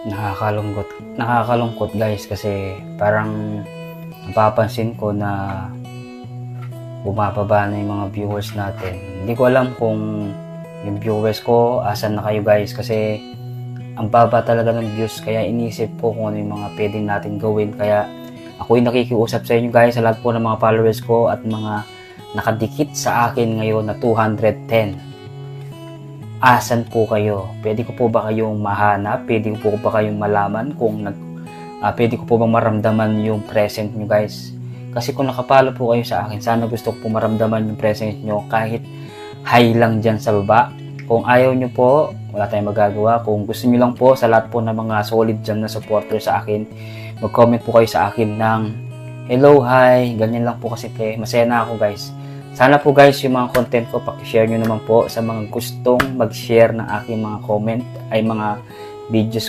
Nakakalungkot guys kasi parang napapansin ko na bumababa na yung mga viewers natin. Hindi ko alam kung yung viewers ko, asan na kayo guys, kasi ang baba talaga ng views, kaya inisip ko kung ano yung mga pwedeng natin gawin. Kaya ako'y nakikiusap sa inyo guys, sa lahat po ng mga followers ko at mga nakadikit sa akin ngayon na 210. Asan po kayo? Pwede ko po ba kayong mahanap? Pwede ko po ba kayong malaman kung pwede ko po bang maramdaman yung present nyo guys? Kasi kung nakapalo po kayo sa akin, sana gusto ko po maramdaman yung present nyo kahit high lang dyan sa baba. Kung ayaw nyo po, wala tayong magagawa. Kung gusto nyo lang po, sa lahat po ng mga solid dyan na supporter sa akin, mag-comment po kayo sa akin ng hello, hi, ganyan lang po kasi masaya na ako guys. Sana po guys, yung mga content ko, pakishare nyo naman po sa mga gustong mag-share ng aking mga comment, ay mga videos